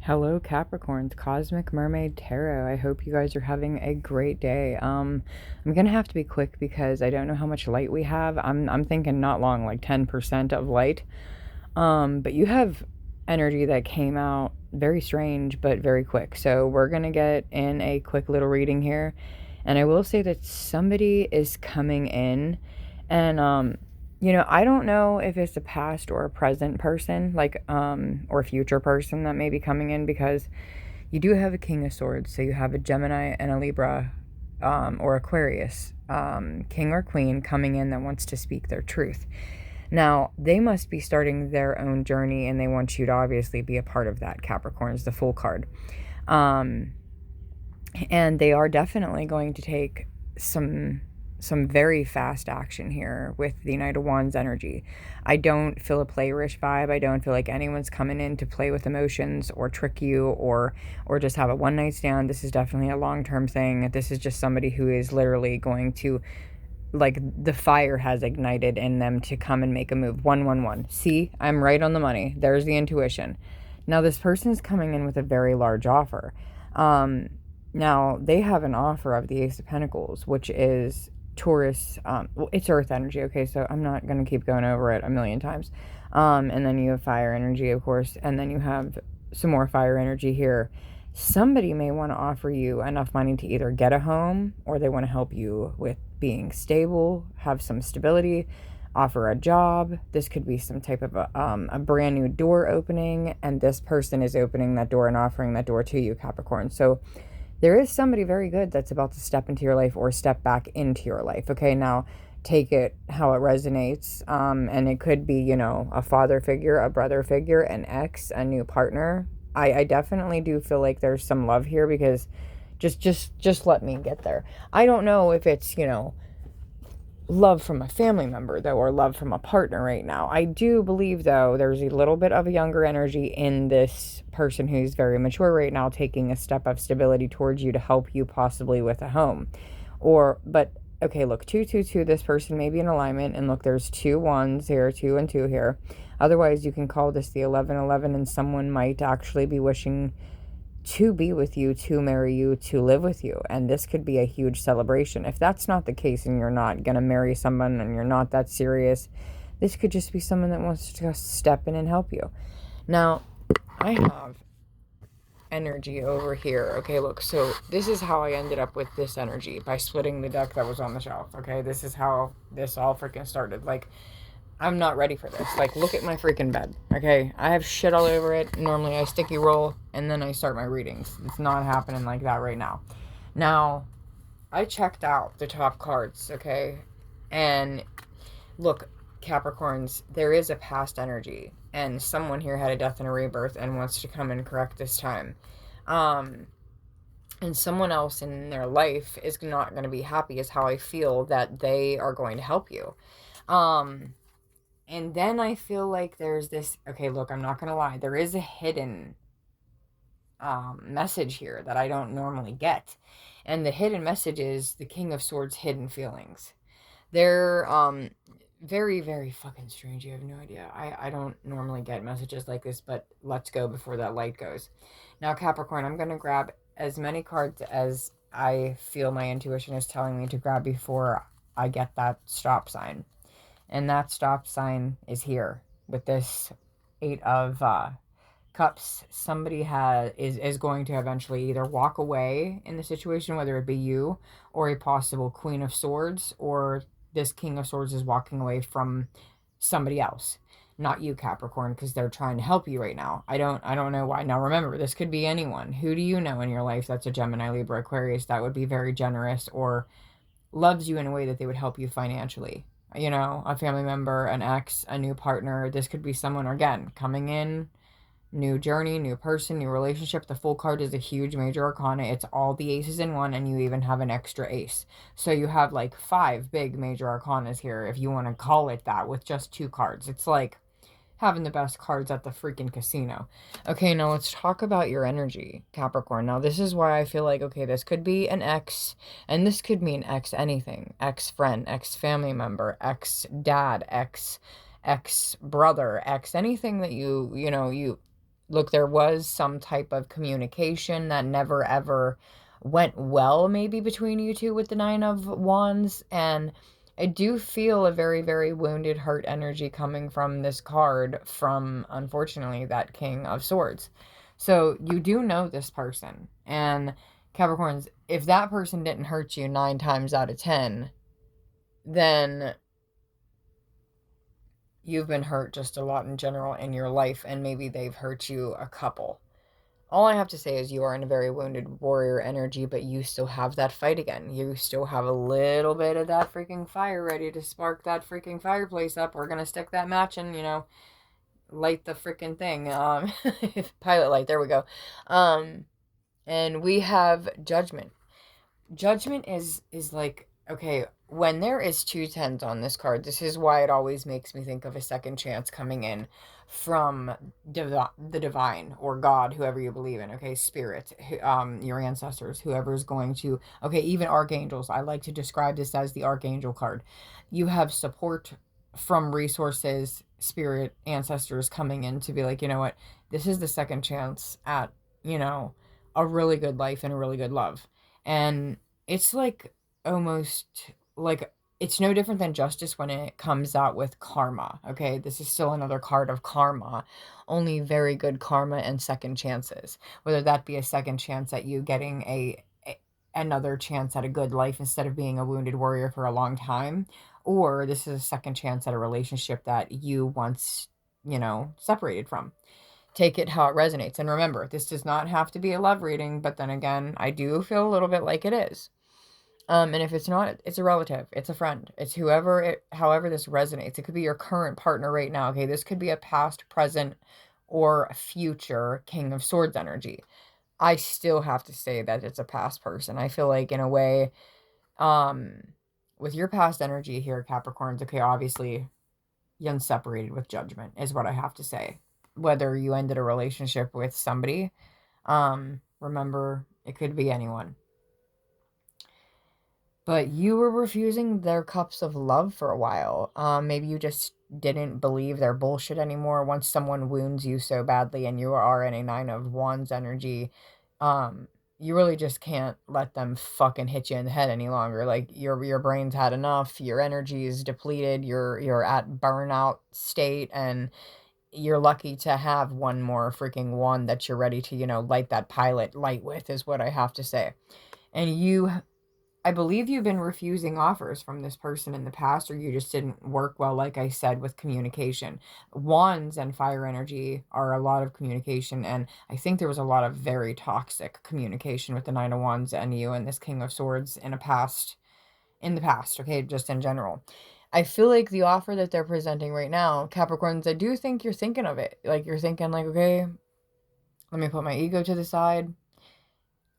Hello Capricorns, Cosmic Mermaid Tarot. I hope you guys are having a great day. I'm gonna have to be quick because I don't know how much light we have. I'm thinking not long, like 10% of light. But you have energy that came out very strange but very quick. So we're gonna get in a quick little reading here. And I will say that somebody is coming in and I don't know if it's a past or a present person, like or future person that may be coming in, because you do have a King of Swords, so you have a Gemini and a Libra, or Aquarius, king or queen coming in that wants to speak their truth. Now, they must be starting their own journey, and they want you to obviously be a part of that. Capricorn's the Fool card. Um, and they are definitely going to take some very fast action here with the Knight of Wands energy. I don't feel a playish vibe. I don't feel like anyone's coming in to play with emotions or trick you or just have a one night stand. This is definitely a long-term thing. This is just somebody who is literally going to, like, the fire has ignited in them to come and make a move. 111. See, I'm right on the money. There's the intuition. Now this person's coming in with a very large offer. Now they have an offer of the Ace of Pentacles, which is Taurus. Well, it's Earth energy. Okay, so I'm not gonna keep going over it a million times. And then you have fire energy, of course, and then you have some more fire energy here. Somebody may want to offer you enough money to either get a home, or they want to help you with being stable, have some stability, offer a job. This could be some type of a brand new door opening, and this person is opening that door and offering that door to you, Capricorn. So there is somebody very good that's about to step into your life or step back into your life. Okay, now take it how it resonates. And it could be, a father figure, a brother figure, an ex, a new partner. I definitely do feel like there's some love here, because just let me get there. I don't know if it's, love from a family member, though, or love from a partner right now. I do believe, though, there's a little bit of a younger energy in this person who's very mature right now, taking a step of stability towards you to help you possibly with a home. But okay, look, 222, this person may be in alignment, and look, there's 2 1s here, 2 and 2 here. Otherwise, you can call this the 1111, and someone might actually be wishing to be with you, to marry you, to live with you. And this could be a huge celebration. If that's not the case and you're not going to marry someone and you're not that serious, this could just be someone that wants to just step in and help you. Now, I have energy over here. Okay, look, so this is how I ended up with this energy, by splitting the deck that was on the shelf. Okay, this is how this all freaking started. Like, I'm not ready for this. Like, look at my freaking bed. Okay, I have shit all over it. Normally I sticky roll and then I start my readings. It's not happening like that right now. Now, I checked out the top cards, okay? And look, Capricorns, there is a past energy, and someone here had a death and a rebirth and wants to come and correct this time. And someone else in their life is not going to be happy, is how I feel, that they are going to help you. And then I feel like there's this, okay, look, I'm not going to lie. There is a hidden message here that I don't normally get. And the hidden message is the King of Swords' hidden feelings. They're very, very fucking strange. You have no idea. I don't normally get messages like this, but let's go before that light goes. Now, Capricorn, I'm going to grab as many cards as I feel my intuition is telling me to grab before I get that stop sign. And that stop sign is here with this 8 of Cups. Somebody is going to eventually either walk away in the situation, whether it be you or a possible Queen of Swords, or this King of Swords is walking away from somebody else. Not you, Capricorn, because they're trying to help you right now. I don't know why. Now remember, this could be anyone. Who do you know in your life that's a Gemini, Libra, Aquarius that would be very generous or loves you in a way that they would help you financially? A family member, an ex, a new partner. This could be someone, again, coming in, new journey, new person, new relationship. The Fool card is a huge major arcana. It's all the aces in one, and you even have an extra ace. So you have like 5 big major arcanas here, if you want to call it that, with just 2 cards. It's like having the best cards at the freaking casino. Okay, now let's talk about your energy, Capricorn. Now, this is why I feel like, okay, this could be an ex, and this could mean ex anything. Ex-friend, ex-family member, ex-dad, ex-brother, ex anything that you look, there was some type of communication that never ever went well, maybe between you two with the Nine of Wands. And I do feel a very, very wounded, hurt energy coming from this card from, unfortunately, that King of Swords. So you do know this person. And Capricorns, if that person didn't hurt you 9 times out of 10, then you've been hurt just a lot in general in your life, and maybe they've hurt you a couple. All I have to say is you are in a very wounded warrior energy, but you still have that fight again. You still have a little bit of that freaking fire ready to spark that freaking fireplace up. We're going to stick that match and, light the freaking thing. Pilot light, there we go. And we have judgment. Judgment is like, okay, when there is 2 10s on this card, this is why it always makes me think of a second chance coming in from the divine or God, whoever you believe in, okay, spirit, your ancestors, whoever is going to, okay, even archangels. I like to describe this as the archangel card. You have support from resources, spirit, ancestors coming in to be like, you know what, this is the second chance at, a really good life and a really good love. And it's like almost like it's no different than justice when it comes out with karma. Okay, this is still another card of karma, only very good karma and second chances. Whether that be a second chance at you getting another chance at a good life instead of being a wounded warrior for a long time, or this is a second chance at a relationship that you once, separated from. Take it how it resonates. And remember, this does not have to be a love reading, but then again, I do feel a little bit like it is. And if it's not, it's a relative, it's a friend, it's however this resonates. It could be your current partner right now. Okay, this could be a past, present, or a future King of Swords energy. I still have to say that it's a past person. I feel like in a way, um, with your past energy here, Capricorns, okay, obviously you unseparated with judgment is what I have to say. Whether you ended a relationship with somebody, remember, it could be anyone. But you were refusing their cups of love for a while. Maybe you just didn't believe their bullshit anymore. Once someone wounds you so badly and you are in a Nine of Wands energy, you really just can't let them fucking hit you in the head any longer. Like your brain's had enough, your energy is depleted, you're at burnout state, and you're lucky to have one more freaking one that you're ready to, light that pilot light with, is what I have to say. And I believe you've been refusing offers from this person in the past, or you just didn't work well, like I said, with communication. Wands and fire energy are a lot of communication, and I think there was a lot of very toxic communication with the Nine of Wands and you and this King of Swords in the past, okay, just in general. I feel like the offer that they're presenting right now, Capricorns, I do think you're thinking of it. Like, you're thinking, like, okay, let me put my ego to the side.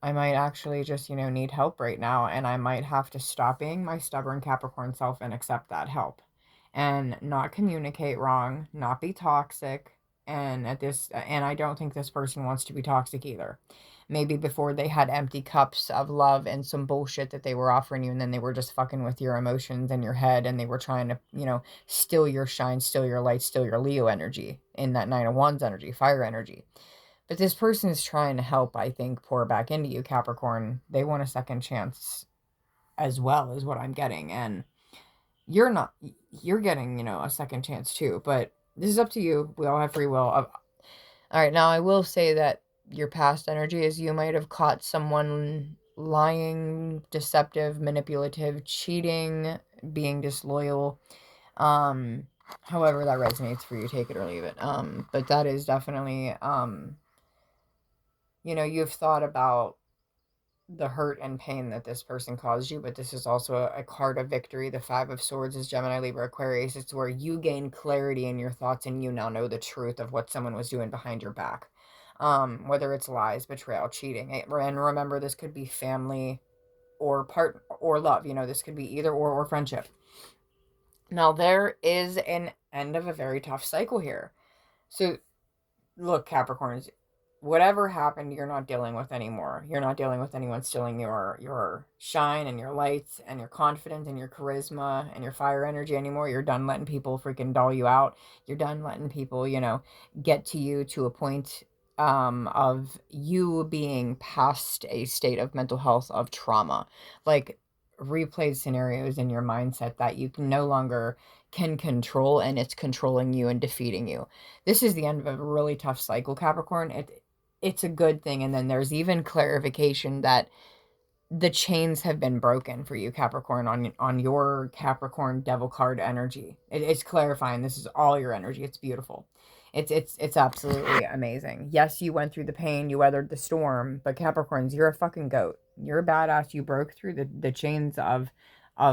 I might actually just, need help right now, and I might have to stop being my stubborn Capricorn self and accept that help and not communicate wrong, not be toxic. And I don't think this person wants to be toxic either. Maybe before they had empty cups of love and some bullshit that they were offering you, and then they were just fucking with your emotions and your head, and they were trying to, steal your shine, steal your light, steal your Leo energy in that Nine of Wands energy, fire energy. But this person is trying to help, I think, pour back into you, Capricorn. They want a second chance as well, is what I'm getting. And you're getting, a second chance too. But this is up to you. We all have free will. All right, now I will say that your past energy is you might have caught someone lying, deceptive, manipulative, cheating, being disloyal. However that resonates for you, take it or leave it. But that is definitely, you've thought about the hurt and pain that this person caused you, but this is also a card of victory. The Five of Swords is Gemini, Libra, Aquarius. It's where you gain clarity in your thoughts and you now know the truth of what someone was doing behind your back. Whether it's lies, betrayal, cheating. And remember, this could be family or part or love. This could be either or friendship. Now, there is an end of a very tough cycle here. So, look, Capricorns, whatever happened, you're not dealing with anymore. You're not dealing with anyone stealing your shine and your lights and your confidence and your charisma and your fire energy anymore. You're done letting people freaking doll you out. You're done letting people, get to you to a point of you being past a state of mental health of trauma, like replayed scenarios in your mindset that you can no longer can control, and it's controlling you and defeating you. This is the end of a really tough cycle, Capricorn. It's a good thing. And then there's even clarification that the chains have been broken for you, Capricorn, on your Capricorn devil card energy. It's clarifying this is all your energy. It's beautiful. It's absolutely amazing. Yes, you went through the pain, you weathered the storm, but Capricorns, you're a fucking goat. You're a badass. You broke through the chains of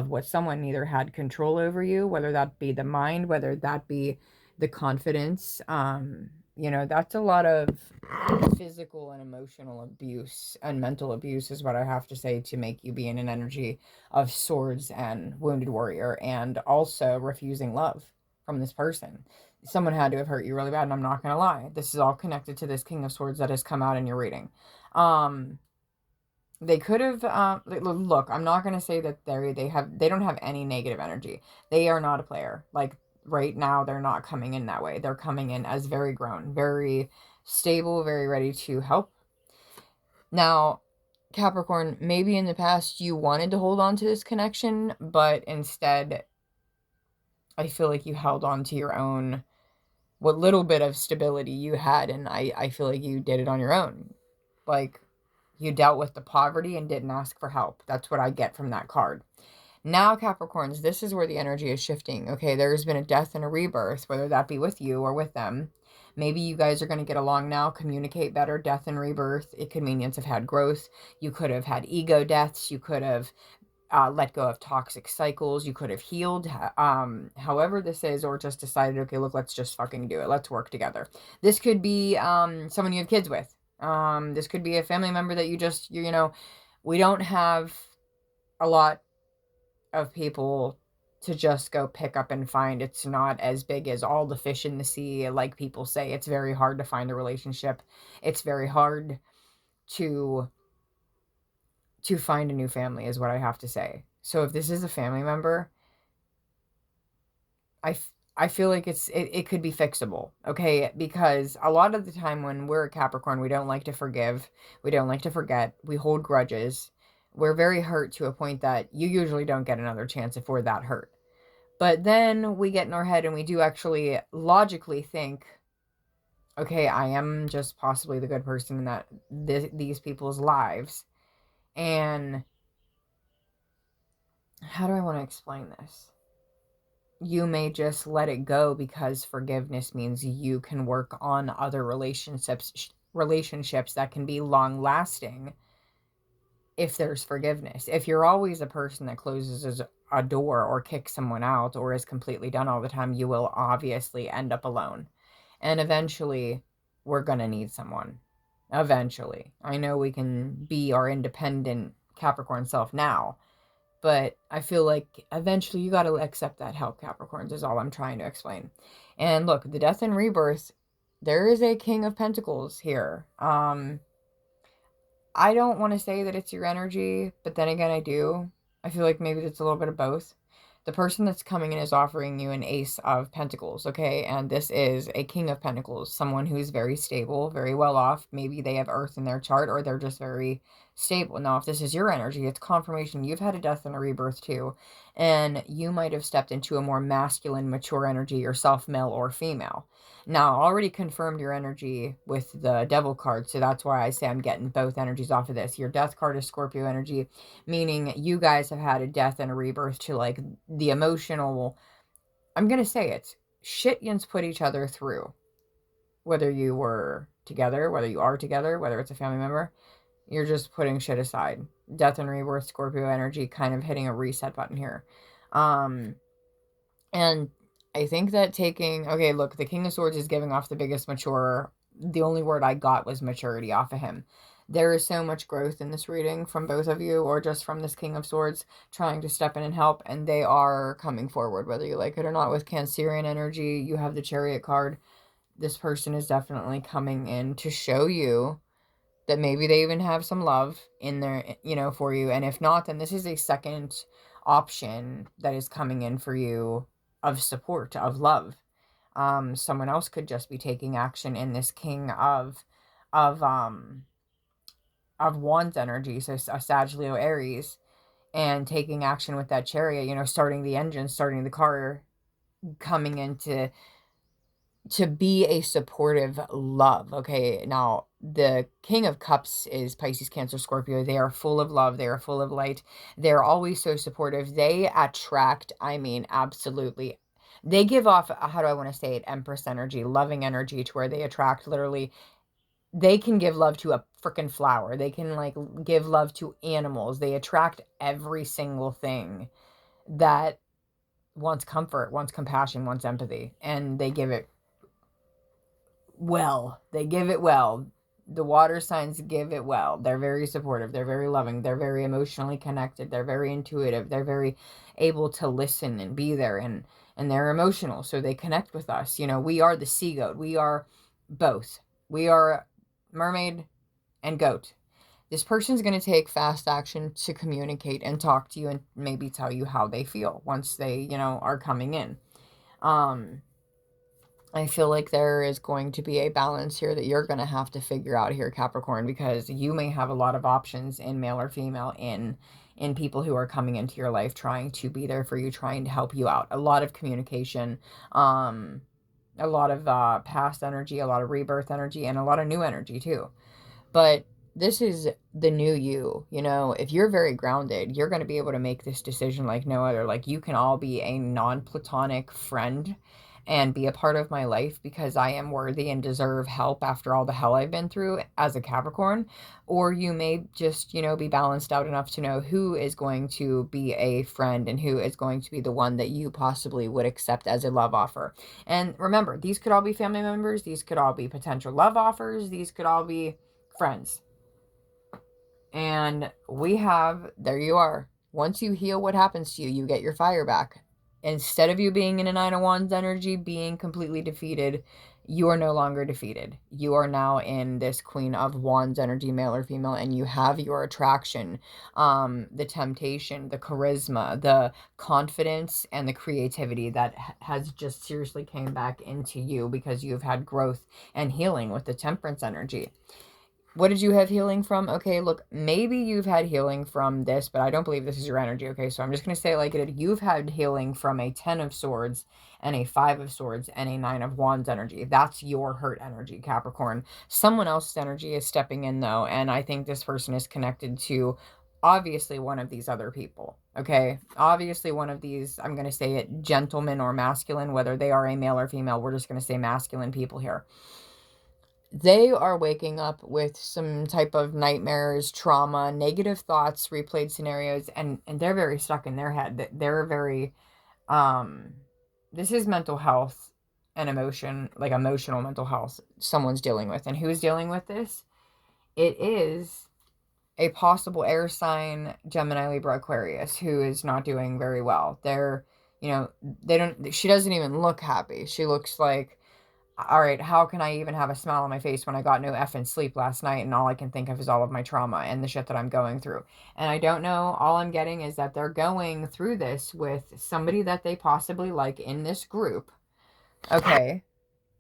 what someone either had control over you, whether that be the mind, whether that be the confidence. That's a lot of physical and emotional abuse and mental abuse is what I have to say to make you be in an energy of swords and wounded warrior, and also refusing love from this person. Someone had to have hurt you really bad, and I'm not gonna lie. This is all connected to this King of Swords that has come out in your reading. They could have look, I'm not gonna say that they don't have any negative energy. They are not a player. Like right now, they're not coming in that way. They're coming in as very grown, very stable, very ready to help. Now, Capricorn, maybe in the past you wanted to hold on to this connection, but instead I feel like you held on to your own, what little bit of stability you had, and I feel like you did it on your own. Like, you dealt with the poverty and didn't ask for help. That's what I get from that card. Now, Capricorns, this is where the energy is shifting. Okay, there's been a death and a rebirth, whether that be with you or with them. Maybe you guys are going to get along now, communicate better. Death and rebirth. It could mean you have had growth. You could have had ego deaths. You could have let go of toxic cycles. You could have healed, however this is, or just decided, okay, look, let's just fucking do it. Let's work together. This could be someone you have kids with. This could be a family member that we don't have a lot of people to just go pick up and find. It's not as big as all the fish in the sea, like people say. It's very hard to find a relationship. It's very hard to find a new family, is what I have to say. So if this is a family member, I feel like it could be fixable, okay? Because a lot of the time when we're a Capricorn, we don't like to forgive, we don't like to forget, we hold grudges. We're very hurt to a point that you usually don't get another chance if we're that hurt. But then we get in our head and we do actually logically think, okay, I am just possibly the good person in these people's lives. And how do I want to explain this? You may just let it go because forgiveness means you can work on other relationships that can be long lasting if there's forgiveness. If you're always a person that closes a door or kicks someone out or is completely done all the time, you will obviously end up alone. And eventually, we're going to need someone. Eventually. I know we can be our independent Capricorn self now, but I feel like eventually you got to accept that help, Capricorns, is all I'm trying to explain. And look, the death and rebirth, there is a King of Pentacles here. I don't want to say that it's your energy, but then again, I do. I feel like maybe it's a little bit of both. The person that's coming in is offering you an Ace of Pentacles, okay? And this is a King of Pentacles, someone who's very stable, very well off. Maybe they have Earth in their chart, or they're just very stable. Now, if this is your energy, it's confirmation you've had a death and a rebirth too. And you might have stepped into a more masculine, mature energy yourself, male or female. Now, I already confirmed your energy with the Devil card, so that's why I say I'm getting both energies off of this. Your Death card is Scorpio energy, meaning you guys have had a death and a rebirth to, like, the emotional, I'm going to say it, shit yous put each other through. Whether you were together, whether you are together, whether it's a family member, you're just putting shit aside. Death and rebirth, Scorpio energy, kind of hitting a reset button here. And I think that okay, look, the King of Swords is giving off the biggest mature. The only word I got was maturity off of him. There is so much growth in this reading from both of you, or just from this King of Swords trying to step in and help, and they are coming forward, whether you like it or not. With Cancerian energy, you have the Chariot card. This person is definitely coming in to show you that maybe they even have some love in there, for you. And if not, then this is a second option that is coming in for you of support, of love. Someone else could just be taking action in this King of of Wands energy, so a Sag, Leo, Aries, and taking action with that chariot, you know, starting the engine, starting the car, coming into to be a supportive love. Okay, now the King of Cups is Pisces, Cancer, Scorpio. They are full of love. They are full of light. They're always so supportive. They attract, I mean, absolutely. They give off, how do I want to say it, Empress energy, loving energy, to where they attract literally, they can give love to a freaking flower. They can like give love to animals. They attract every single thing that wants comfort, wants compassion, wants empathy, and they give it well. They give it well. The water signs give it well. They're very supportive. They're very loving. They're very emotionally connected. They're very intuitive. They're very able to listen and be there, and they're emotional. So they connect with us. You know, we are the sea goat. We are both. We are mermaid and goat. This person's going to take fast action to communicate and talk to you and maybe tell you how they feel once they, you know, are coming in. I feel like there is going to be a balance here that you're going to have to figure out here, Capricorn, because you may have a lot of options in male or female in people who are coming into your life, trying to be there for you, trying to help you out. A lot of communication, a lot of past energy, a lot of rebirth energy, and a lot of new energy too. But this is the new you. You know, if you're very grounded, you're going to be able to make this decision like no other. Like, you can all be a non-platonic friend and be a part of my life because I am worthy and deserve help after all the hell I've been through as a Capricorn. Or you may just, you know, be balanced out enough to know who is going to be a friend and who is going to be the one that you possibly would accept as a love offer. And remember, these could all be family members. These could all be potential love offers. These could all be friends. And we have, there you are. Once you heal what happens to you, you get your fire back. Instead of you being in a Nine of Wands energy, being completely defeated, you are no longer defeated. You are now in this Queen of Wands energy, male or female, and you have your attraction, the temptation, the charisma, the confidence, and the creativity that has just seriously came back into you because you've had growth and healing with the Temperance energy. What did you have healing from? Okay, look, maybe you've had healing from this, but I don't believe this is your energy. Okay, so I'm just going to say it like it is. You've had healing from a 10 of Swords and a 5 of Swords and a 9 of Wands energy. That's your hurt energy, Capricorn. Someone else's energy is stepping in, though, and I think this person is connected to obviously one of these other people. Okay, obviously one of these, I'm going to say it, gentlemen or masculine, whether they are a male or female. We're just going to say masculine people here. They are waking up with some type of nightmares, trauma, negative thoughts, replayed scenarios, and they're very stuck in their head. They're very, this is mental health and emotion, like emotional mental health someone's dealing with. And who's dealing with this? It is a possible air sign, Gemini, Libra, Aquarius, who is not doing very well. They're, you know, she doesn't even look happy. She looks like, all right, how can I even have a smile on my face when I got no effing sleep last night and all I can think of is all of my trauma and the shit that I'm going through? And I don't know. All I'm getting is that they're going through this with somebody that they possibly like in this group. Okay.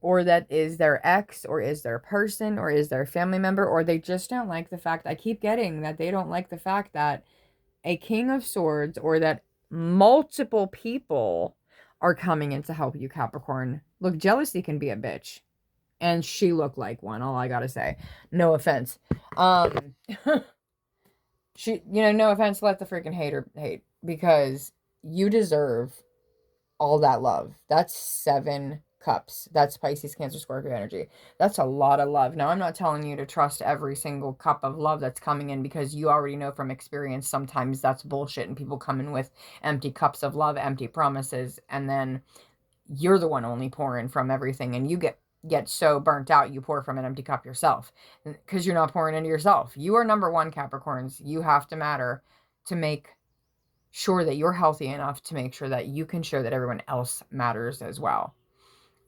Or that is their ex, or is their person, or is their family member, or they just don't like the fact. I keep getting that they don't like the fact that a King of Swords, or that multiple people are coming in to help you, Capricorn. Look, jealousy can be a bitch. And she looked like one, all I gotta say. No offense. She, you know, no offense, let the freaking hater hate. Because you deserve all that love. That's 7 cups. That's Pisces, Cancer, Scorpio energy. That's a lot of love. Now, I'm not telling you to trust every single cup of love that's coming in, because you already know from experience sometimes that's bullshit and people come in with empty cups of love, empty promises, and then you're the one only pouring from everything, and you get so burnt out you pour from an empty cup yourself because you're not pouring into yourself. You are number one, Capricorns. You have to matter to make sure that you're healthy enough to make sure that you can show that everyone else matters as well.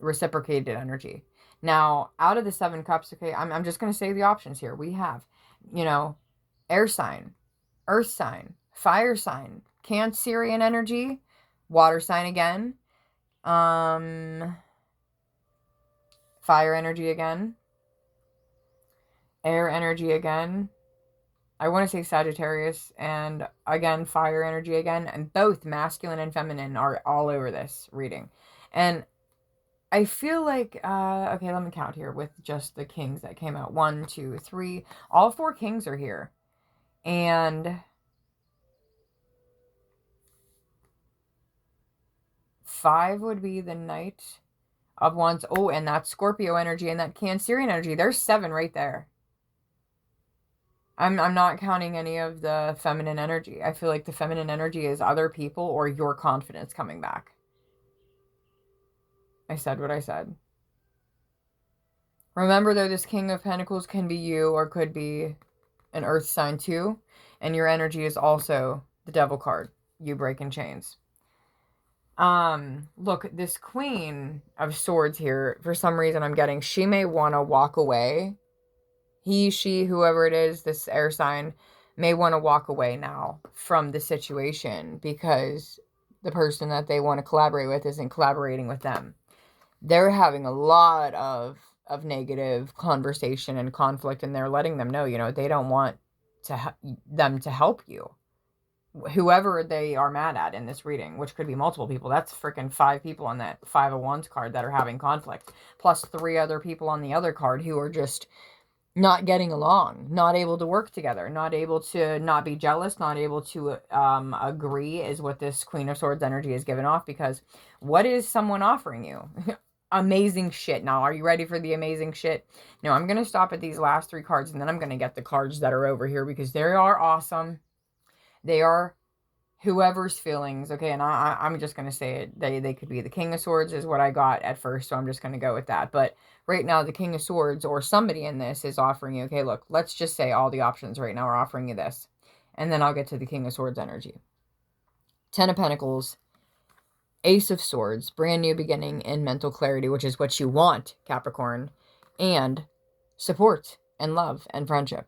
Reciprocated energy. Now, out of the 7 cups, okay, I'm just going to say the options here. We have, you know, air sign, earth sign, fire sign, Cancerian energy, water sign again, fire energy again, Air energy again. I want to say Sagittarius, and again, fire energy again. And both masculine and feminine are all over this reading. And I feel like, okay, let me count here with just the kings that came out. 1, 2, 3. All 4 kings are here. And 5 would be the Knight of Wands. Oh, and that Scorpio energy and that Cancerian energy. There's 7 right there. I'm not counting any of the feminine energy. I feel like the feminine energy is other people or your confidence coming back. I said what I said. Remember, though, this King of Pentacles can be you or could be an earth sign too. And your energy is also the Devil card. You breaking chains. Look, this Queen of Swords here, for some reason I'm getting, she may want to walk away. He, she, whoever it is, this air sign may want to walk away now from the situation because the person that they want to collaborate with isn't collaborating with them. They're having a lot of negative conversation and conflict, and they're letting them know, you know, they don't want them to help you. Whoever they are mad at in this reading, which could be multiple people. That's freaking 5 people on that 5 of Wands card that are having conflict, plus 3 other people on the other card who are just not getting along, not able to work together, not able to not be jealous, not able to agree is what this Queen of Swords energy is giving off. Because what is someone offering you? Amazing shit. Now, are you ready for the amazing shit? No, I'm going to stop at these last 3 cards, and then I'm going to get the cards that are over here because they are awesome. They are whoever's feelings, okay? And I'm just going to say it. They could be the King of Swords is what I got at first, so I'm just going to go with that. But right now, the King of Swords or somebody in this is offering you, okay, look, let's just say all the options right now are offering you this. And then I'll get to the King of Swords energy. 10 of Pentacles, Ace of Swords, brand new beginning and mental clarity, which is what you want, Capricorn, and support and love and friendship.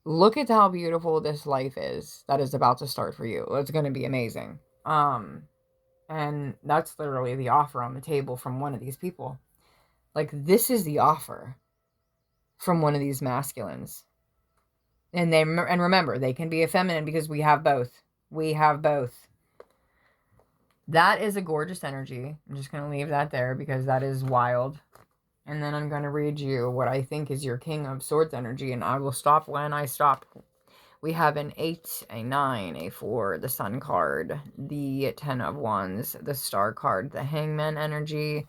Look at how beautiful this life is that is about to start for you. It's going to be amazing. And that's literally the offer on the table from one of these people. Like, this is the offer from one of these masculines. And remember, they can be a feminine because we have both. We have both. That is a gorgeous energy. I'm just going to leave that there because that is wild. And then I'm going to read you what I think is your King of Swords energy, and I will stop when I stop. We have an 8, a 9, a 4, the Sun card, the 10 of Wands, the Star card, the Hangman energy,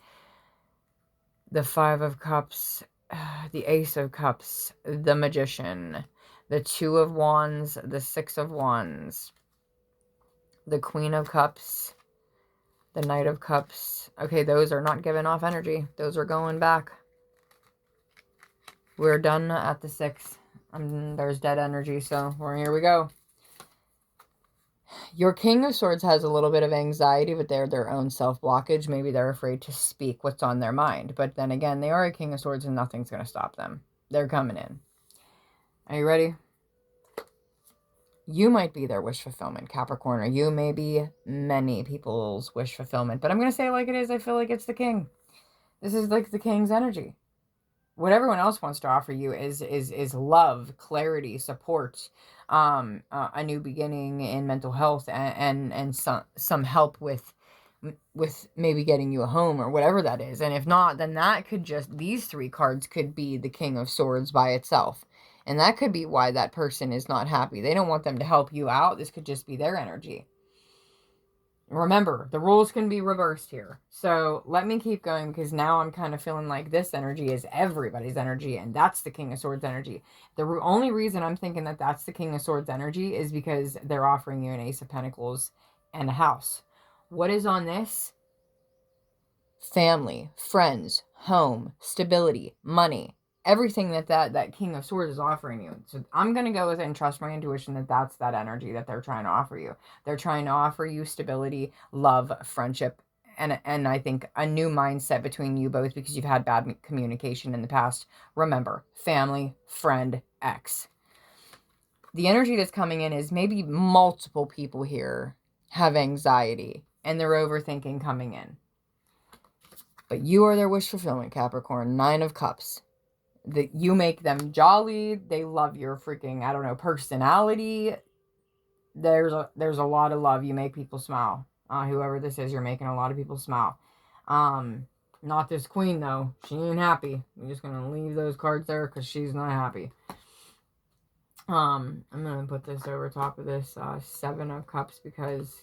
the 5 of Cups, the Ace of Cups, the Magician, the 2 of Wands, the 6 of Wands, the Queen of Cups, the Knight of Cups. Okay, those are not giving off energy. Those are going back. We're done at the 6. There's dead energy, so here we go. Your King of Swords has a little bit of anxiety, but they're their own self-blockage. Maybe they're afraid to speak what's on their mind. But then again, they are a King of Swords and nothing's going to stop them. They're coming in. Are you ready? You might be their wish fulfillment, Capricorn, or you may be many people's wish fulfillment. But I'm going to say it like it is. I feel like it's the king. This is like the king's energy. What everyone else wants to offer you is love, clarity, support, a new beginning in mental health, and some help with maybe getting you a home or whatever that is. And if not, then that could just, these 3 cards could be the King of Swords by itself. And that could be why that person is not happy. They don't want them to help you out. This could just be their energy. Remember, the roles can be reversed here. So let me keep going because now I'm kind of feeling like this energy is everybody's energy, and that's the King of Swords energy. The only reason I'm thinking that that's the King of Swords energy is because they're offering you an Ace of Pentacles and a house. What is on this? Family, friends, home, stability, money. Everything that King of Swords is offering you. So I'm going to go with it and trust my intuition that that's that energy that they're trying to offer you. They're trying to offer you stability, love, friendship, and I think a new mindset between you both because you've had bad communication in the past. Remember, family, friend, ex. The energy that's coming in is maybe multiple people here have anxiety and they're overthinking coming in. But you are their wish fulfillment, Capricorn. 9 of Cups. that you make them jolly. They love your freaking, I don't know, personality. There's a lot of love. You make people smile. Whoever this is, you're making a lot of people smile. Not this queen though. She ain't happy. I'm just gonna leave those cards there because she's not happy. I'm gonna put this over top of this Seven of Cups because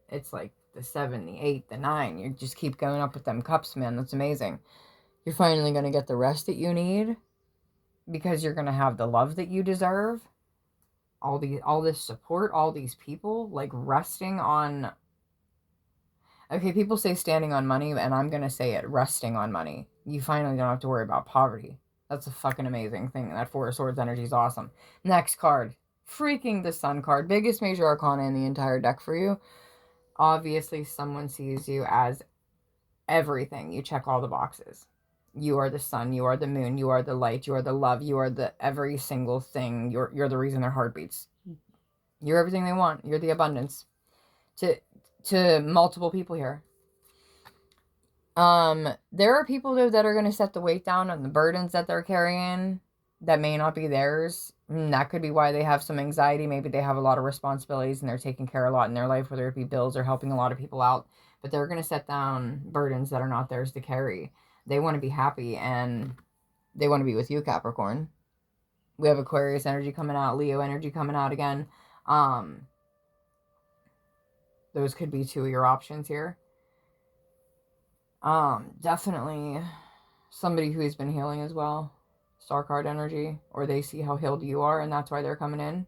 it's like the 7, the 8, the 9. You just keep going up with them cups, man. That's amazing. You're finally gonna get the rest that you need because you're gonna have the love that you deserve. All this support, all these people, like resting on. Okay, people say standing on money, and I'm gonna say it, resting on money. You finally don't have to worry about poverty. That's a fucking amazing thing. That Four of Swords energy is awesome. Next card. Freaking the Sun card. Biggest major arcana in the entire deck for you. Obviously, someone sees you as everything. You check all the boxes. You are the sun. You are the moon. You are the light. You are the love. You are the every single thing. You're the reason their heart beats. You're everything they want. You're the abundance. To multiple people here. There are people though that are going to set the weight down on the burdens that they're carrying that may not be theirs. That could be why they have some anxiety. Maybe they have a lot of responsibilities and they're taking care of a lot in their life, whether it be bills or helping a lot of people out. But they're going to set down burdens that are not theirs to carry. They want to be happy and they want to be with you, Capricorn. We have Aquarius energy coming out, Leo energy coming out again. Those could be two of your options here. Definitely somebody who's been healing as well. Star card energy, or they see how healed you are and that's why they're coming in.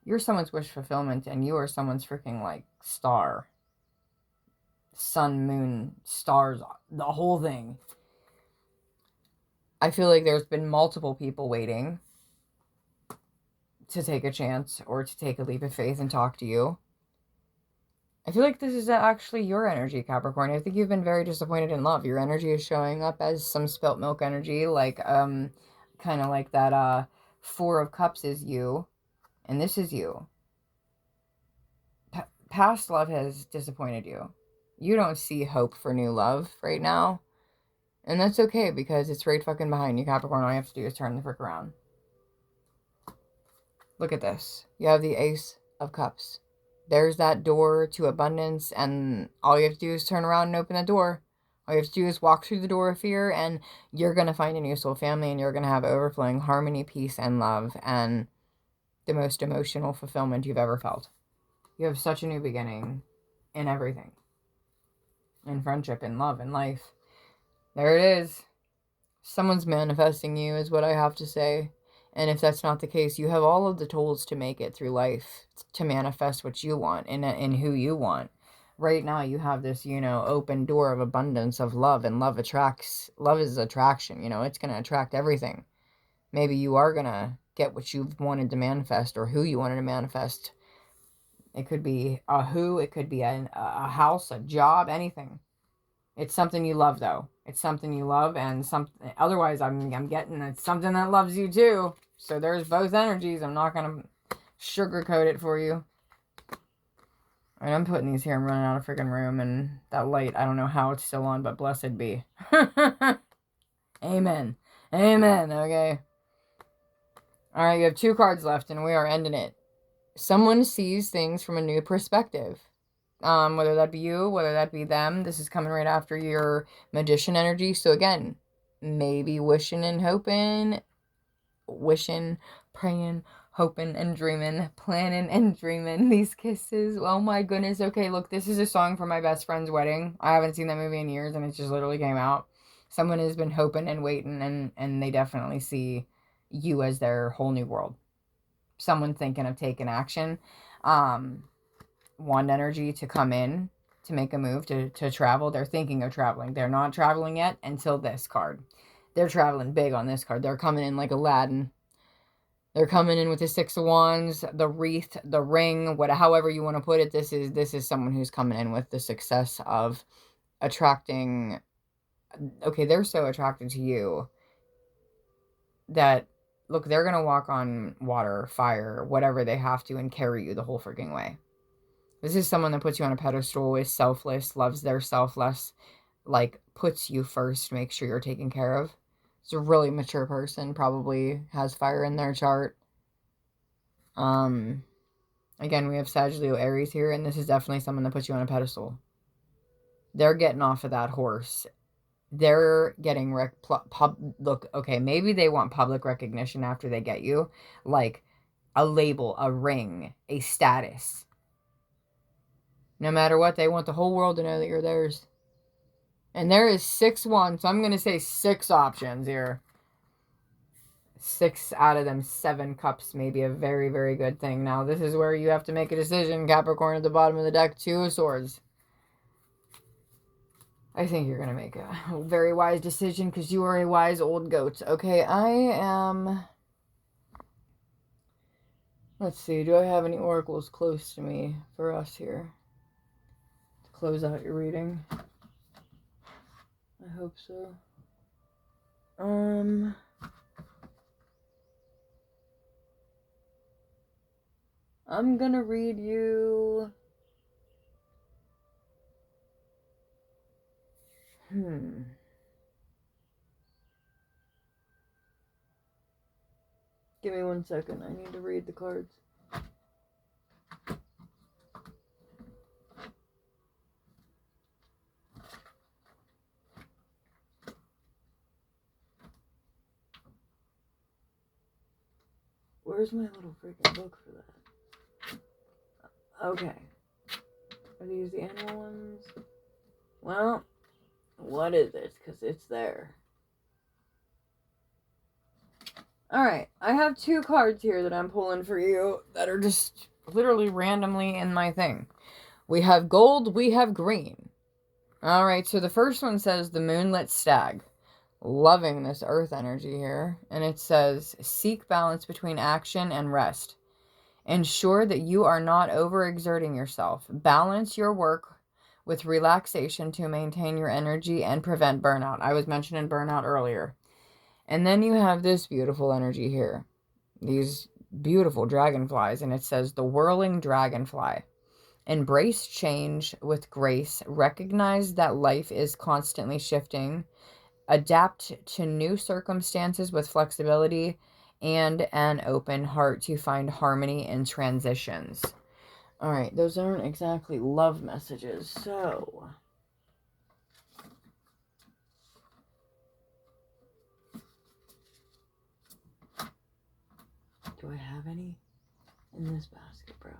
You're someone's wish fulfillment and you are someone's freaking like star. Sun, moon, stars, the whole thing. I feel like there's been multiple people waiting to take a chance or to take a leap of faith and talk to you. I feel like this is actually your energy, Capricorn. I think you've been very disappointed in love. Your energy is showing up as some spilt milk energy, like, kind of like that, Four of Cups is you, and this is you. Past love has disappointed you. You don't see hope for new love right now, and that's okay because it's right fucking behind you, Capricorn. All you have to do is turn the frick around. Look at this. You have the Ace of Cups. There's that door to abundance, and all you have to do is turn around and open the door. All you have to do is walk through the door of fear, and you're going to find a new soul family, and you're going to have overflowing harmony, peace, and love, and the most emotional fulfillment you've ever felt. You have such a new beginning in everything. In friendship, in love, in life. There it is. Someone's manifesting you is what I have to say. And if that's not the case, you have all of the tools to make it through life, to manifest what you want and who you want. Right now, you have this, open door of abundance of love, and love attracts. Love is attraction, it's going to attract everything. Maybe you are going to get what you've wanted to manifest or who you wanted to manifest. It could be a who, it could be a house, a job, anything. It's something you love, though. It's something you love, and something. Otherwise, I'm getting it's something that loves you too. So there's both energies. I'm not gonna sugarcoat it for you. All right, I'm putting these here. I'm running out of freaking room, and that light. I don't know how it's still on, but blessed be. Amen. Amen. Okay. All right, you have 2 cards left, and we are ending it. Someone sees things from a new perspective. Whether that be you, whether that be them. This is coming right after your Magician energy. So again, maybe wishing and hoping, wishing, praying, hoping and dreaming, planning and dreaming these kisses. Oh my goodness. Okay, look, this is a song for my best friend's wedding. I haven't seen that movie in years, and it just literally came out. Someone has been hoping and waiting, and they definitely see you as their whole new world. Someone thinking of taking action. Wand energy to come in, to make a move, to travel. They're thinking of traveling. They're not traveling yet until this card. They're traveling big on this card. They're coming in like Aladdin. They're coming in with the 6 of Wands, the wreath, the ring, however you want to put it. This is someone who's coming in with the success of attracting. Okay, they're so attracted to you that, look, they're going to walk on water, fire, whatever they have to, and carry you the whole freaking way. This is someone that puts you on a pedestal, is selfless, loves their self less like, puts you first, make sure you're taken care of. It's a really mature person, probably has fire in their chart. Again, we have Sagittarius Aries here, and this is definitely someone that puts you on a pedestal. They're getting off of that horse. They're getting look, okay, maybe they want public recognition after they get you, like a label, a ring, a status. No matter what, they want the whole world to know that you're theirs. And there is 6-1, so I'm going to say 6 options here. 6 out of them 7 cups may be a very, very good thing. Now, this is where you have to make a decision, Capricorn, at the bottom of the deck. 2 of Swords. I think you're going to make a very wise decision because you are a wise old goat. Okay, I am... Let's see, do I have any oracles close to me for us here? To close out your reading. I hope so. I'm gonna read you... Give me 1 second. I need to read the cards. Where's my little freaking book for that? Okay. Are these the animal ones? Well, what is it? Because it's there. Alright, I have 2 cards here that I'm pulling for you that are just literally randomly in my thing. We have gold, we have green. Alright, so the first one says the moonlit stag. Loving this earth energy here. And it says, seek balance between action and rest. Ensure that you are not overexerting yourself. Balance your work with relaxation to maintain your energy and prevent burnout. I was mentioning burnout earlier. And then you have this beautiful energy here. These beautiful dragonflies. And it says, the whirling dragonfly. Embrace change with grace. Recognize that life is constantly shifting. Adapt to new circumstances with flexibility and an open heart to find harmony in transitions. All right, those aren't exactly love messages, so... Do I have any in this basket, bro?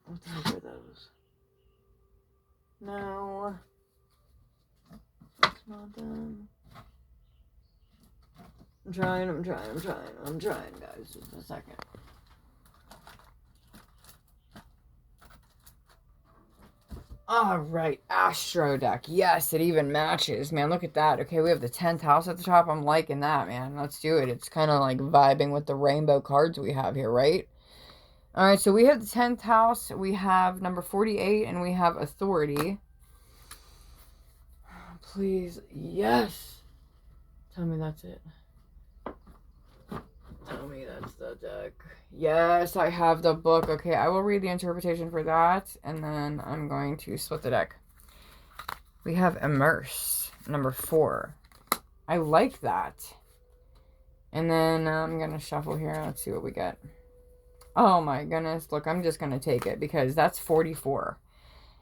What the heck are those? No. That's not them. I'm trying, guys. Just a second. Alright, Astro deck. Yes, it even matches. Man, look at that. Okay, we have the 10th house at the top. I'm liking that, man. Let's do it. It's kind of like vibing with the rainbow cards we have here, right? Alright, so we have the 10th house. We have number 48, and we have authority. Please, yes. Tell me that's it. Tell me that's the deck. Yes, I have the book. Okay, I will read the interpretation for that, and then I'm going to split the deck. We have Immerse, number 4. I like that. And then I'm going to shuffle here. Let's see what we get. Oh my goodness. Look, I'm just going to take it because that's 44.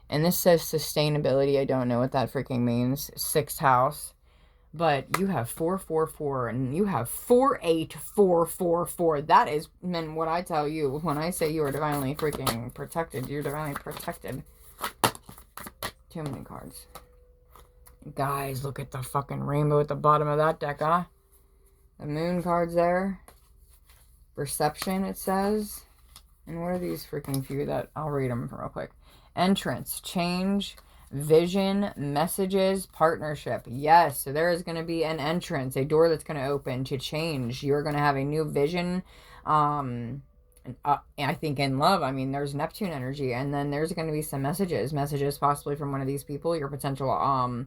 And this says sustainability. I don't know what that freaking means. 6th house. But you have 444 and you have 48444. That is, man, what I tell you when I say you are divinely freaking protected. You're divinely protected. Too many cards. Guys, look at the fucking rainbow at the bottom of that deck, huh? The moon cards there. Perception, it says. And what are these freaking few that... I'll read them real quick. Entrance, change, vision, messages, partnership. Yes, so there is going to be an entrance, a door that's going to open to change. You're going to have a new vision. I think in love, I mean, there's Neptune energy, and then there's going to be some messages possibly from one of these people, your potential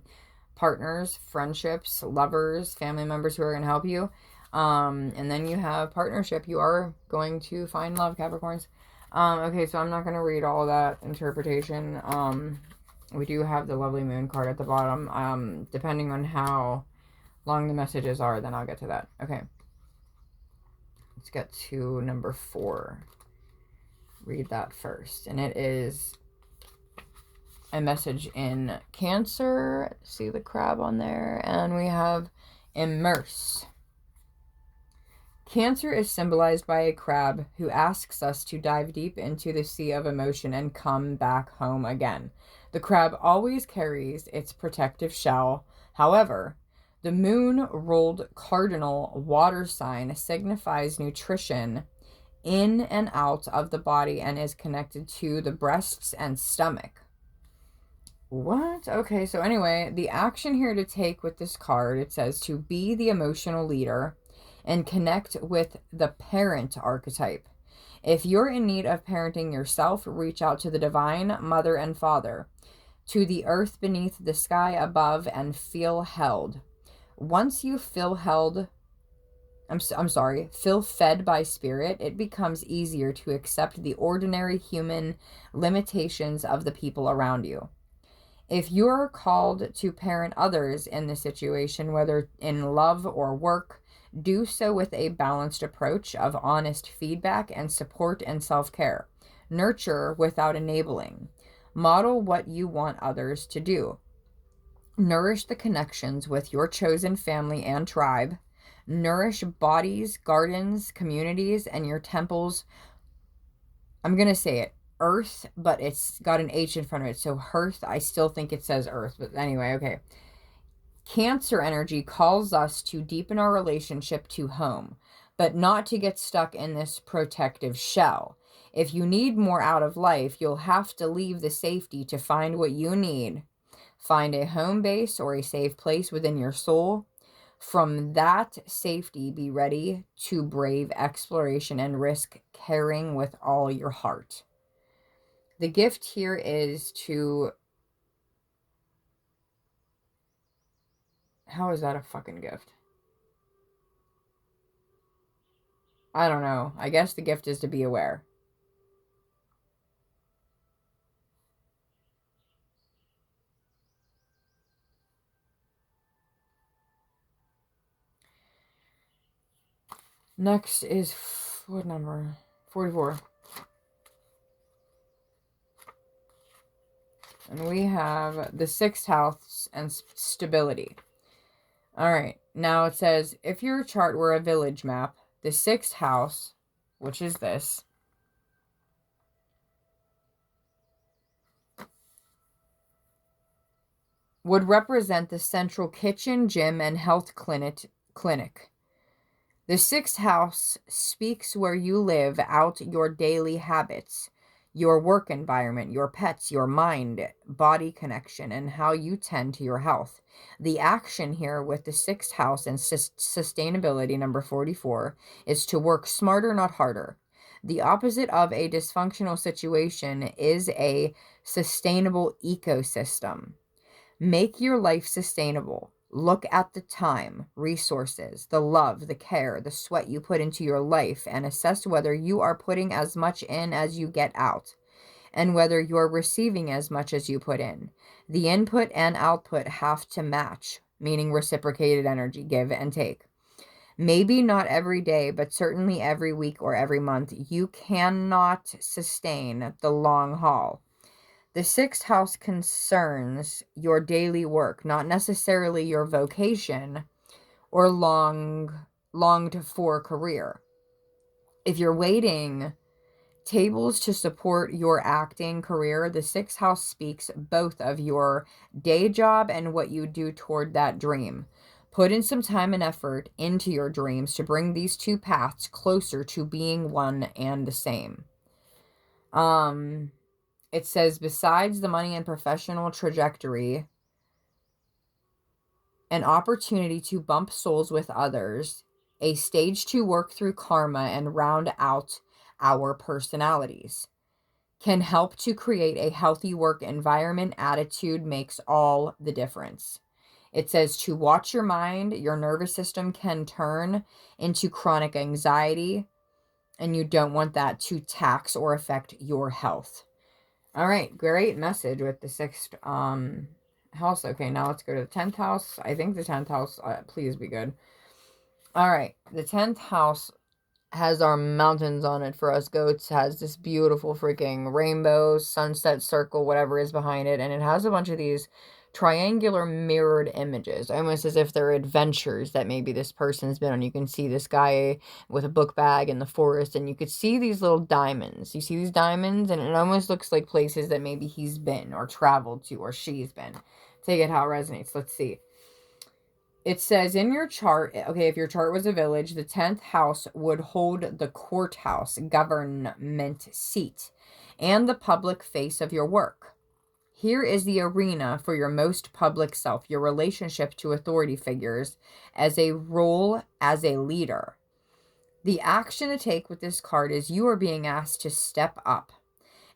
partners, friendships, lovers, family members who are going to help you. And then you have partnership. You are going to find love, Capricorns. Okay, so I'm not going to read all that interpretation. We do have the lovely moon card at the bottom. Depending on how long the messages are, then I'll get to that. Okay. Let's get to number 4. Read that first. And it is a message in Cancer. See the crab on there? And we have immerse. Cancer is symbolized by a crab who asks us to dive deep into the sea of emotion and come back home again. The crab always carries its protective shell. However, the moon-ruled cardinal water sign signifies nutrition in and out of the body and is connected to the breasts and stomach. What? Okay, so anyway, the action here to take with this card, it says to be the emotional leader and connect with the parent archetype. If you're in need of parenting yourself, reach out to the divine mother and father, to the earth beneath, the sky above, and feel held. Once you feel held, feel fed by spirit, it becomes easier to accept the ordinary human limitations of the people around you. If you're called to parent others in this situation, whether in love or work, do so with a balanced approach of honest feedback and support and self-care. Nurture without enabling. Model what you want others to do. Nourish the connections with your chosen family and tribe. Nourish bodies, gardens, communities, and your temples. I'm going to say it, earth, but it's got an H in front of it. So hearth, I still think it says earth, but anyway, okay. Cancer energy calls us to deepen our relationship to home, but not to get stuck in this protective shell. If you need more out of life, you'll have to leave the safety to find what you need. Find a home base or a safe place within your soul. From that safety, be ready to brave exploration and risk caring with all your heart. The gift here is to... How is that a fucking gift? I don't know. I guess the gift is to be aware. Next is, what number? 44. And we have the 6th house and stability. All right. Now it says, if your chart were a village map, the 6th house, which is this, would represent the central kitchen, gym, and health clinic. The 6th house speaks where you live out your daily habits, your work environment, your pets, your mind, body connection, and how you tend to your health. The action here with the 6th house and sustainability, number 44, is to work smarter, not harder. The opposite of a dysfunctional situation is a sustainable ecosystem. Make your life sustainable. Look at the time, resources, the love, the care, the sweat you put into your life, and assess whether you are putting as much in as you get out, and whether you're receiving as much as you put in. The input and output have to match, meaning reciprocated energy, give and take. Maybe not every day, but certainly every week or every month. You cannot sustain the long haul. The 6th house concerns your daily work, not necessarily your vocation or longed for career. If you're waiting tables to support your acting career, the 6th house speaks both of your day job and what you do toward that dream. Put in some time and effort into your dreams to bring these two paths closer to being one and the same. It says, besides the money and professional trajectory, an opportunity to bump souls with others, a stage to work through karma and round out our personalities, can help to create a healthy work environment. Attitude makes all the difference. It says to watch your mind. Your nervous system can turn into chronic anxiety, and you don't want that to tax or affect your health. All right, great message with the sixth house. Okay, now let's go to the 10th house. I think the 10th house, please be good. All right, the 10th house has our mountains on it for us goats, has this beautiful freaking rainbow, sunset circle, whatever is behind it, and it has a bunch of these triangular mirrored images, almost as if they're adventures that maybe this person's been on. You can see this guy with a book bag in the forest, and you could see these little diamonds. You see these diamonds, and it almost looks like places that maybe he's been or traveled to or she's been. Take it how it resonates. Let's see. It says in your chart, okay, if your chart was a village, the 10th house would hold the courthouse, government seat, and the public face of your work. Here is the arena for your most public self, your relationship to authority figures, as a role as a leader. The action to take with this card is you are being asked to step up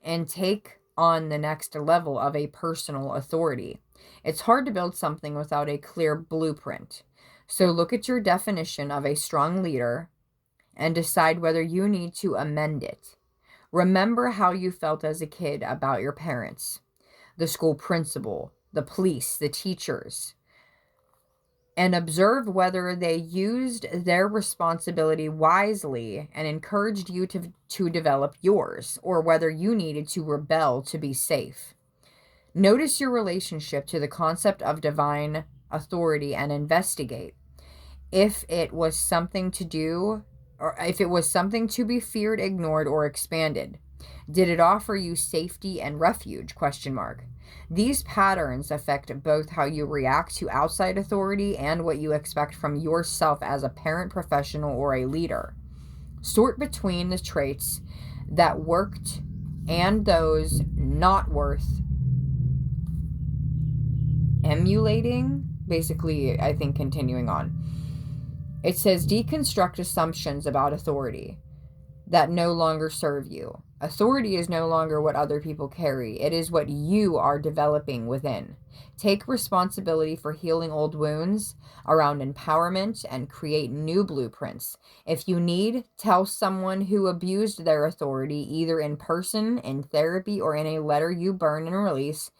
and take on the next level of a personal authority. It's hard to build something without a clear blueprint. So look at your definition of a strong leader and decide whether you need to amend it. Remember how you felt as a kid about your parents, the school principal, the police, the teachers, and observe whether they used their responsibility wisely and encouraged you to develop yours, or whether you needed to rebel to be safe. Notice your relationship to the concept of divine authority and investigate if it was something to do, or if it was something to be feared, ignored, or expanded. Did it offer you safety and refuge? Question mark. These patterns affect both how you react to outside authority and what you expect from yourself as a parent, professional, or a leader. Sort between the traits that worked and those not worth emulating. Basically, I think continuing on. It says deconstruct assumptions about authority that no longer serve you. Authority is no longer what other people carry. It is what you are developing within. Take responsibility for healing old wounds around empowerment and create new blueprints. If you need, tell someone who abused their authority, either in person, in therapy, or in a letter you burn and release.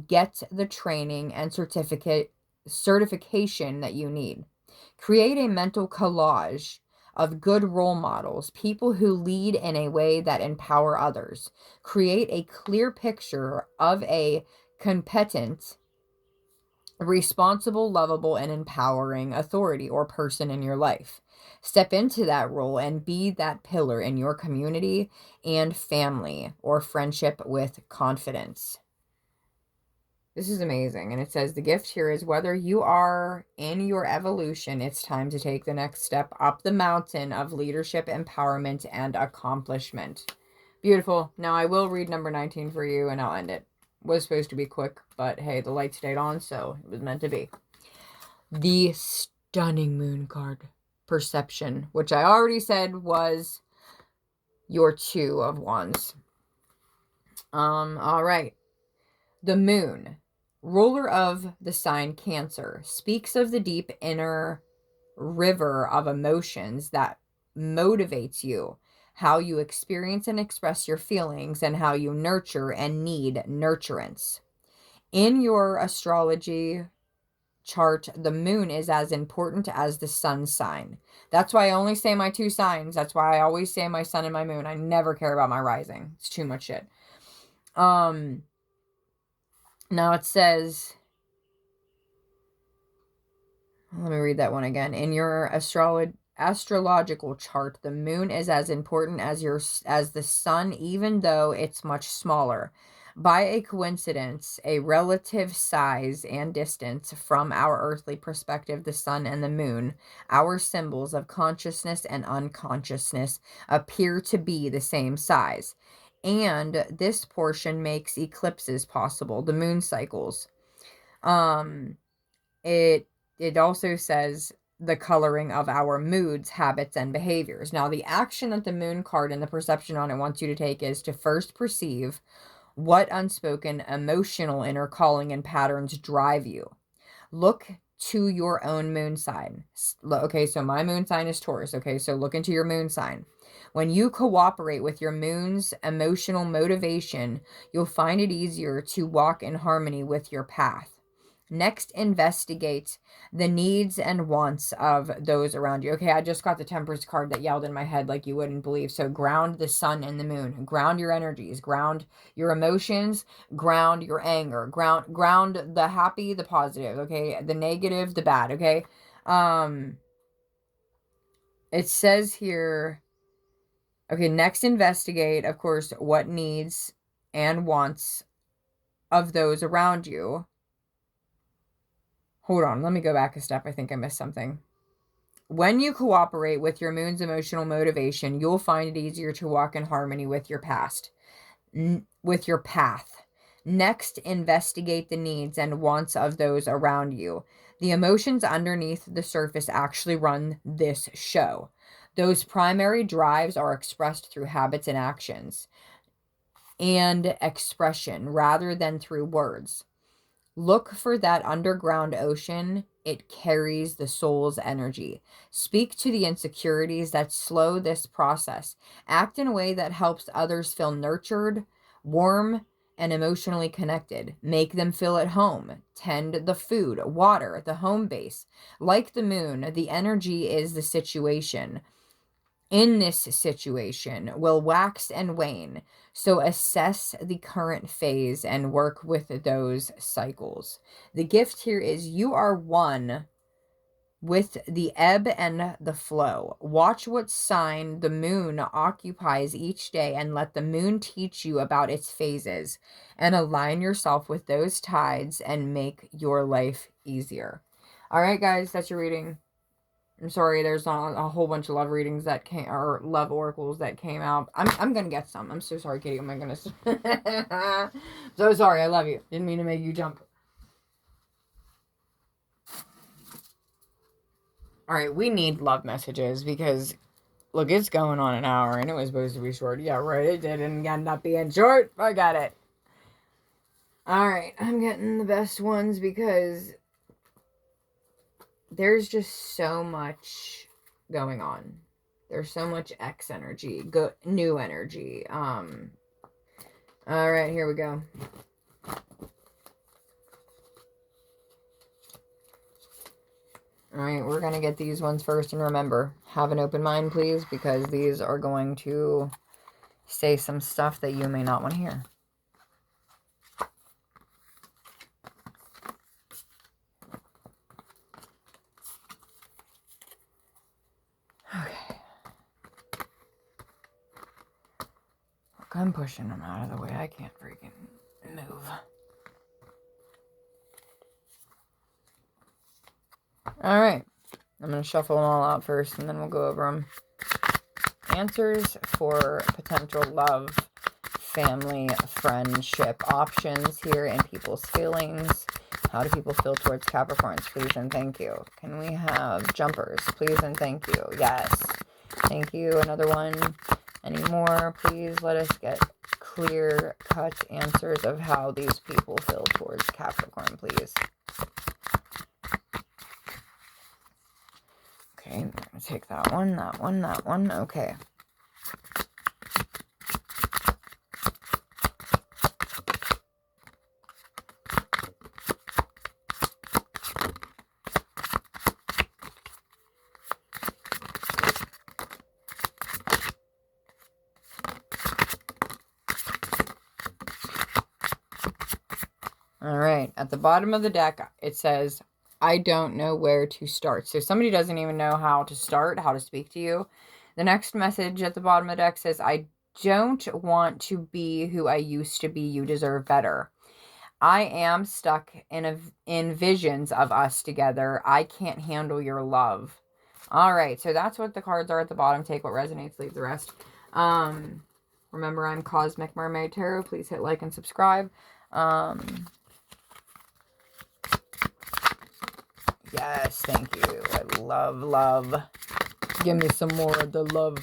Get the training and certification that you need. Create a mental collage of good role models, people who lead in a way that empower others. Create a clear picture of a competent, responsible, lovable, and empowering authority or person in your life. Step into that role and be that pillar in your community and family or friendship with confidence. This is amazing. And it says the gift here is whether you are in your evolution, it's time to take the next step up the mountain of leadership, empowerment, and accomplishment. Beautiful. Now I will read number 19 for you and I'll end it. Was supposed to be quick, but hey, the light stayed on, so it was meant to be. The stunning moon card, perception, which I already said was your 2 of wands. All right. The moon, ruler of the sign Cancer, speaks of the deep inner river of emotions that motivates you, how you experience and express your feelings, and how you nurture and need nurturance. In your astrology chart, the moon is as important as the sun sign. That's why I only say my 2 signs. That's why I always say my sun and my moon. I never care about my rising. It's too much shit. Now it says, let me read that one again. In your astrological chart, the moon is as important as the sun, even though it's much smaller. By a coincidence, a relative size and distance from our earthly perspective, the sun and the moon, our symbols of consciousness and unconsciousness, appear to be the same size. And this portion makes eclipses possible, the moon cycles. It also says the coloring of our moods, habits, and behaviors. Now, the action that the moon card and the perception on it wants you to take is to first perceive what unspoken emotional inner calling and patterns drive you. Look to your own moon sign. Okay, so my moon sign is Taurus. Okay, so look into your moon sign. When you cooperate with your moon's emotional motivation, you'll find it easier to walk in harmony with your path. Next, investigate the needs and wants of those around you. Okay, I just got the Temperance card that yelled in my head like you wouldn't believe. So ground the sun and the moon. Ground your energies. Ground your emotions. Ground your anger. Ground the happy, the positive. Okay, the negative, the bad. Okay. It says here. Okay, next investigate, of course, what needs and wants of those around you. Hold on, let me go back a step. I think I missed something. When you cooperate with your moon's emotional motivation, you'll find it easier to walk in harmony with your past, with your path. Next, investigate the needs and wants of those around you. The emotions underneath the surface actually run this show. Those primary drives are expressed through habits and actions and expression rather than through words. Look for that underground ocean. It carries the soul's energy. Speak to the insecurities that slow this process. Act in a way that helps others feel nurtured, warm, and emotionally connected. Make them feel at home. Tend the food, water, the home base. Like the moon, the energy is the situation. In this situation will wax and wane. So assess the current phase and work with those cycles. The gift here is you are one with the ebb and the flow. Watch what sign the moon occupies each day and let the moon teach you about its phases and align yourself with those tides and make your life easier. All right, guys, that's your reading. I'm sorry, there's not a whole bunch of love readings that came, or love oracles that came out. I'm gonna get some. I'm so sorry, Kitty. Oh my goodness. So sorry. I love you. Didn't mean to make you jump. All right, we need love messages because, look, it's going on an hour and it was supposed to be short. Yeah, right. It didn't end up being short. I got it. All right, I'm getting the best ones because there's just so much going on. There's so much X energy, new energy. All right, here we go. All right, we're going to get these ones first. And remember, have an open mind, please, because these are going to say some stuff that you may not want to hear. Okay. Look, I'm pushing them out of the way. I can't freaking move. All right. I'm going to shuffle them all out first, and then we'll go over them. Answers for potential love, family, friendship options here in people's feelings. How do people feel towards Capricorns? Please and thank you. Can we have jumpers? Please and thank you. Yes. Thank you. Another one. Any more? Please let us get clear-cut answers of how these people feel towards Capricorn, please. Okay, I'm going to take that one, that one, that one. Okay. All right, at the bottom of the deck, it says, I don't know where to start. So somebody doesn't even know how to start, how to speak to you. The next message at the bottom of the deck says, I don't want to be who I used to be. You deserve better. I am stuck in visions of us together. I can't handle your love. All right, so that's what the cards are at the bottom. Take what resonates, leave the rest. Remember, I'm Cosmic Mermaid Tarot. Please hit like and subscribe. Yes, thank you. I love love. Give me some more of the love.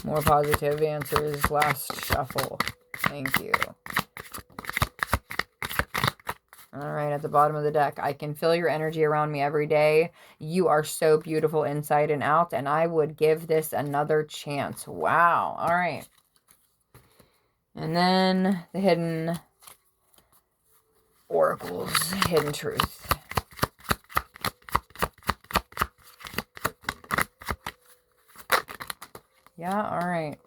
More positive answers. Last shuffle. Thank you. All right, at the bottom of the deck, I can feel your energy around me every day. You are so beautiful inside and out, and I would give this another chance. Wow. All right. And then the hidden oracles, hidden truth. Yeah, all right.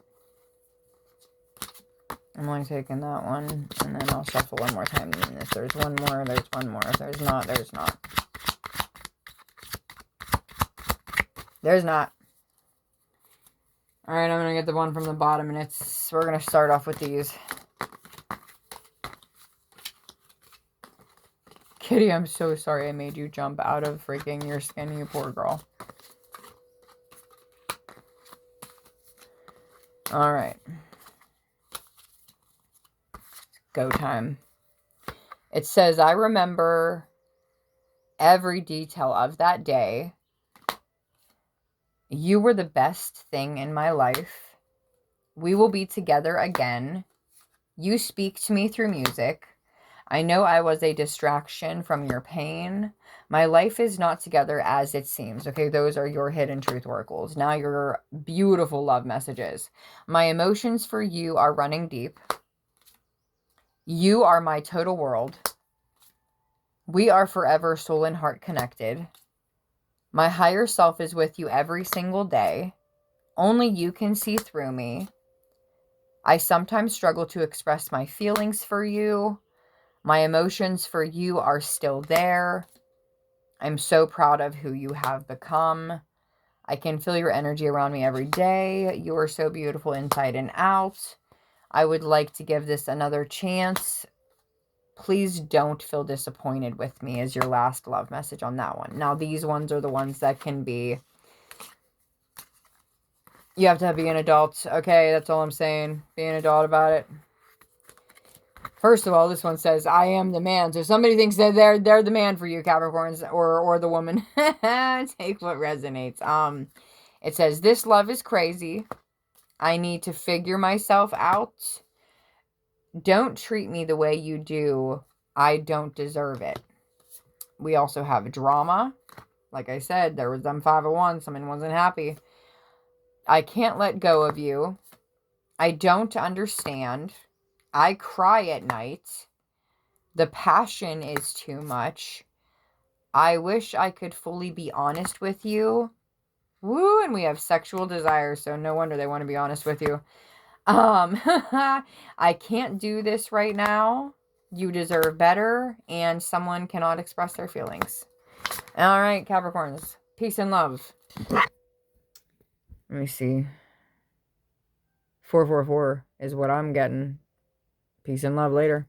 I'm only taking that one, and then I'll shuffle one more time. And if there's one more, there's one more. If there's not, there's not. There's not. All right, I'm going to get the one from the bottom, and we're going to start off with these. Kitty, I'm so sorry I made you jump out of freaking your skin, you poor girl. All right. Go time. It says, I remember every detail of that day. You were the best thing in my life. We will be together again. You speak to me through music. I know I was a distraction from your pain. My life is not together as it seems. Okay, those are your hidden truth oracles. Now your beautiful love messages. My emotions for you are running deep. You are my total world. We are forever soul and heart connected. My higher self is with you every single day. Only you can see through me. I sometimes struggle to express my feelings for you. My emotions for you are still there. I'm so proud of who you have become. I can feel your energy around me every day. You are so beautiful inside and out. I would like to give this another chance. Please don't feel disappointed with me as your last love message on that one. Now, these ones are the ones that can be... You have to be an adult. Okay, that's all I'm saying. Be an adult about it. First of all, this one says, I am the man. So somebody thinks that they're the man for you, Capricorns, or the woman. Take what resonates. It says, this love is crazy. I need to figure myself out. Don't treat me the way you do. I don't deserve it. We also have drama. Like I said, there was them 501. Someone wasn't happy. I can't let go of you. I don't understand. I cry at night. The passion is too much. I wish I could fully be honest with you. Woo, and we have sexual desire, so no wonder they want to be honest with you. I can't do this right now. You deserve better, and someone cannot express their feelings. All right, Capricorns. Peace and love. Let me see. 444 is what I'm getting. Peace and love later.